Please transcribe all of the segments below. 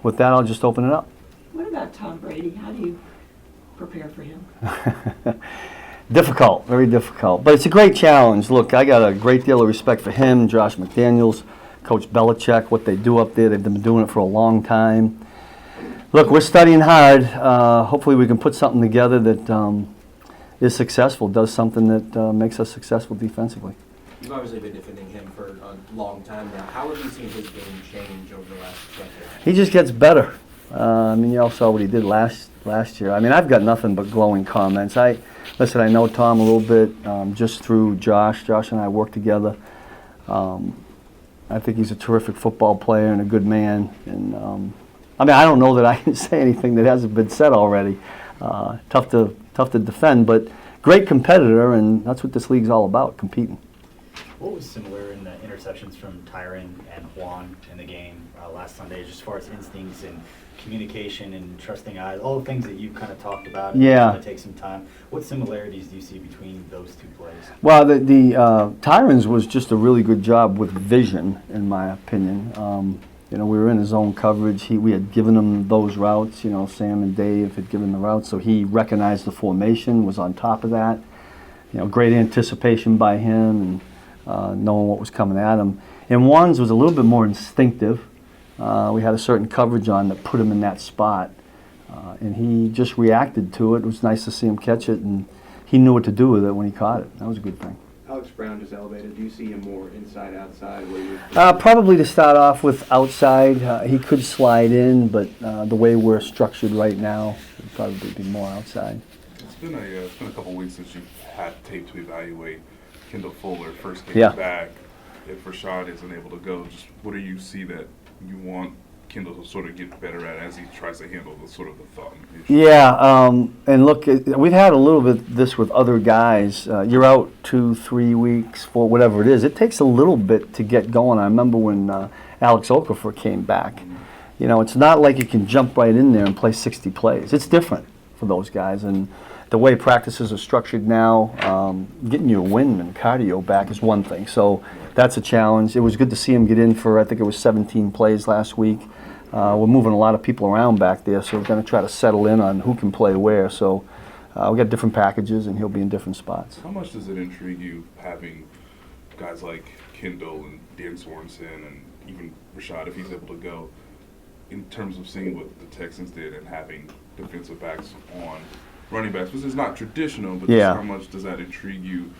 with that, I'll just open it up. What about Tom Brady? How do you prepare for him? Difficult, very difficult. But it's a great challenge. Look, I got a great deal of respect for him, Josh McDaniels, Coach Belichick, what they do up there. They've been doing it for a long time. Look, we're studying hard. Hopefully we can put something together that is successful, does something that makes us successful defensively. You've obviously been defending him for a long time now. How have you seen his game change over the last decade? He just gets better. You all saw what he did last year. I've got nothing but glowing comments. I know Tom a little bit just through Josh. Josh and I work together. I think he's a terrific football player and a good man. And I don't know that I can say anything that hasn't been said already. Tough to defend, but great competitor, and that's what this league's all about, competing. What was similar in the interceptions from Tyron and Juan in the game last Sunday, just as far as instincts and communication and trusting eyes, all the things that you kind of talked about? Yeah. It's going to take some time. What similarities do you see between those two plays? Well, the Tyron's was just a really good job with vision, in my opinion. We were in his own coverage. We had given him those routes. Sam and Dave had given the routes, so he recognized the formation, was on top of that. Great anticipation by him and knowing what was coming at him. And Juan's was a little bit more instinctive. We had a certain coverage on that put him in that spot, and he just reacted to it. It was nice to see him catch it, and he knew what to do with it when he caught it. That was a good thing. Alex Brown just elevated. Do you see him more inside, outside? Probably to start off with outside. He could slide in, but the way we're structured right now, it'd probably be more outside. It's been a couple weeks since you've had tape to evaluate. Kendall Fuller first came back. If Rashad isn't able to go, just what do you see that you want Kendall to sort of get better at as he tries to handle the thought issue? Yeah, and look, we've had a little bit this with other guys. You're out 2-3 weeks for whatever it is. It takes a little bit to get going. I remember when Alex Okafor came back. It's not like you can jump right in there and play 60 plays. It's different for those guys, and the way practices are structured now, getting your wind and cardio back is one thing. So that's a challenge. It was good to see him get in for, I think it was 17 plays last week. We're moving a lot of people around back there, so we're going to try to settle in on who can play where. So we got different packages, and he'll be in different spots. How much does it intrigue you having guys like Kendall and Dan Sorensen and even Rashad, if he's able to go, in terms of seeing what the Texans did and having defensive backs on running backs, which is not traditional, but just how much does that intrigue you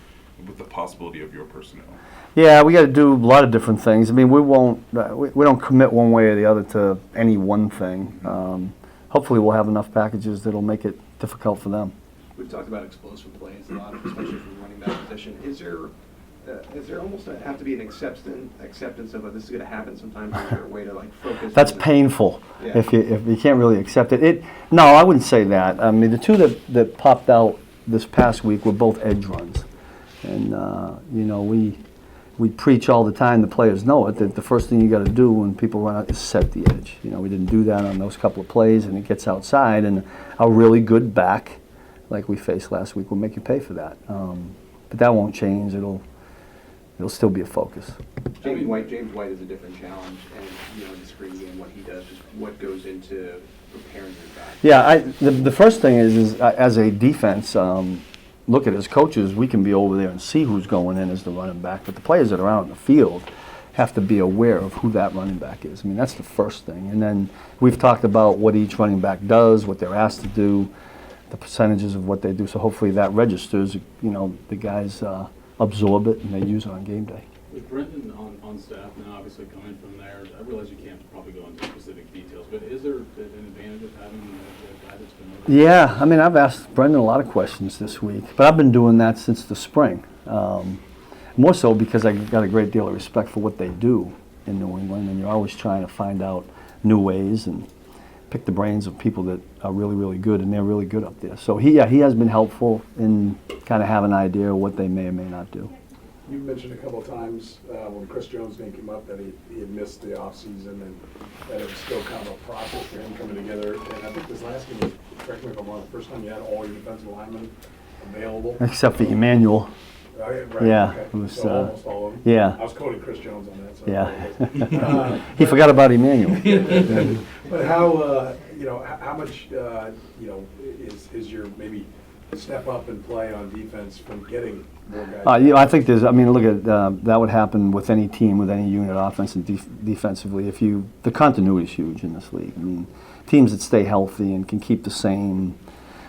with the possibility of your personnel? Yeah, we got to do a lot of different things. We don't commit one way or the other to any one thing. Hopefully we'll have enough packages that'll make it difficult for them. We've talked about explosive plays a lot, especially from the running back position. Is there almost have to be an acceptance of this is going to happen sometimes? Is there a way to focus? That's painful if you can't really accept it. No, I wouldn't say that. The two that popped out this past week were both edge runs, and we preach all the time. The players know it. That the first thing you got to do when people run out is set the edge. We didn't do that on those couple of plays, and it gets outside, and a really good back, like we faced last week, will make you pay for that. But that won't change. It'll still be a focus. James White is a different challenge, and the screen game, what he does, just what goes into preparing your back. Yeah, the first thing is as a defense, look at as coaches, we can be over there and see who's going in as the running back, but the players that are out in the field have to be aware of who that running back is. That's the first thing, and then we've talked about what each running back does, what they're asked to do, the percentages of what they do. So hopefully that registers. The guys absorb it and they use it on game day. With Brendan on staff now, obviously coming from there, I realize you can't probably go into specific details, but is there an advantage of having a guy that's been over? Yeah, I've asked Brendan a lot of questions this week, but I've been doing that since the spring. More so because I got a great deal of respect for what they do in New England, and you're always trying to find out new ways and pick the brains of people that are really, really good, and they're really good up there. So he has been helpful in kind of having an idea of what they may or may not do. You mentioned a couple of times when Chris Jones' name came up that he had missed the offseason and that it was still kind of a process for him coming together. And I think this last game was, correct me if I'm wrong, the first time you had all your defensive linemen available. Except for Emmanuel. Right, Yeah, okay. it was, So almost all of them. yeah. I was quoting Chris Jones on that, so. Yeah. He forgot about Emmanuel. But how, how much, is your maybe step up and play on defense from getting more guys? I think look at, that would happen with any team, with any unit, offense and defensively. The continuity is huge in this league. I mean, teams that stay healthy and can keep the same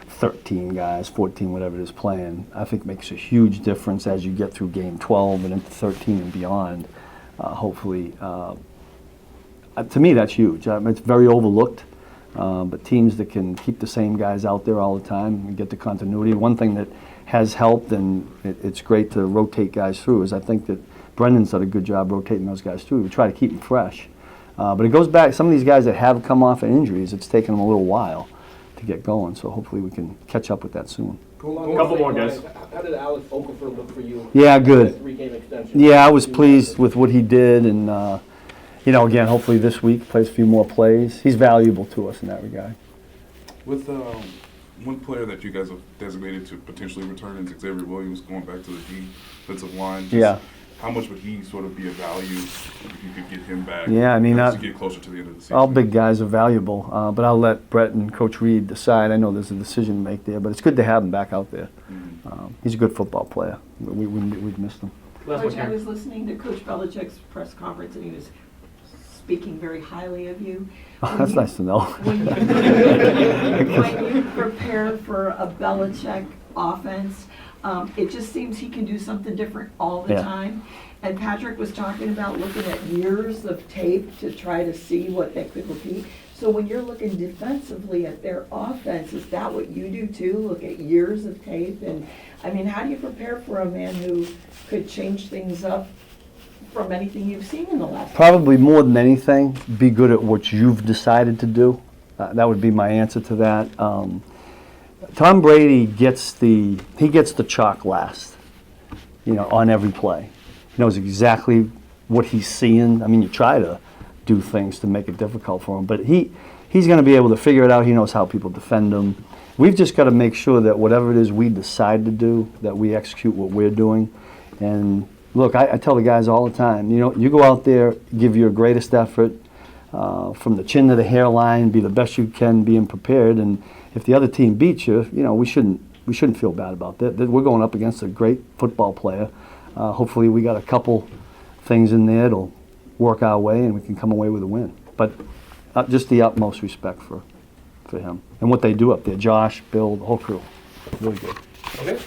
13 guys, 14, whatever it is playing, I think makes a huge difference as you get through game 12 and into 13 and beyond. Hopefully, to me, that's huge. It's very overlooked. But teams that can keep the same guys out there all the time and get the continuity. One thing that has helped, and it's great to rotate guys through, is I think that Brendan's done a good job rotating those guys through. We try to keep them fresh. But it goes back, some of these guys that have come off of injuries, it's taken them a little while to get going. So hopefully we can catch up with that soon. Couple more, guys. How did Alex Okafor look for you? Yeah, good. 3-game extension. Yeah, I was pleased with what he did, and again, hopefully this week plays a few more plays. He's valuable to us in that regard. With one player that you guys have designated to potentially return is Xavier Williams, going back to the defensive line. Just Yeah. How much would he sort of be of value if you could get him back? Yeah, I mean, as you get closer to the end of the season. all big guys are valuable, but I'll let Brett and Coach Reed decide. I know there's a decision to make there, but it's good to have him back out there. He's a good football player. We've missed him. Last one, Coach, I Karen. was listening to Coach Belichick's press conference, and he was speaking very highly of you. That's nice to know. When you prepare for a Belichick offense, it just seems he can do something different all the Yeah. time. And Patrick was talking about looking at years of tape to try to see what they could repeat. So when you're looking defensively at their offense, is that what you do too? Look at years of tape? And I mean, how do you prepare for a man who could change things up from anything you've seen in the last? Probably more than anything, be good at what you've decided to do. That would be my answer to that. Tom Brady gets the chalk last, on every play. He knows exactly what he's seeing. I mean, you try to do things to make it difficult for him, but he's going to be able to figure it out. He knows how people defend him. We've just got to make sure that whatever it is we decide to do, that we execute what we're doing. And look, I tell the guys all the time, you go out there, give your greatest effort, from the chin to the hairline, be the best you can, being prepared. And if the other team beats you, we shouldn't feel bad about that. We're going up against a great football player. Hopefully we got a couple things in there that'll work our way and we can come away with a win. But just the utmost respect for him and what they do up there. Josh, Bill, the whole crew. Really good. Okay.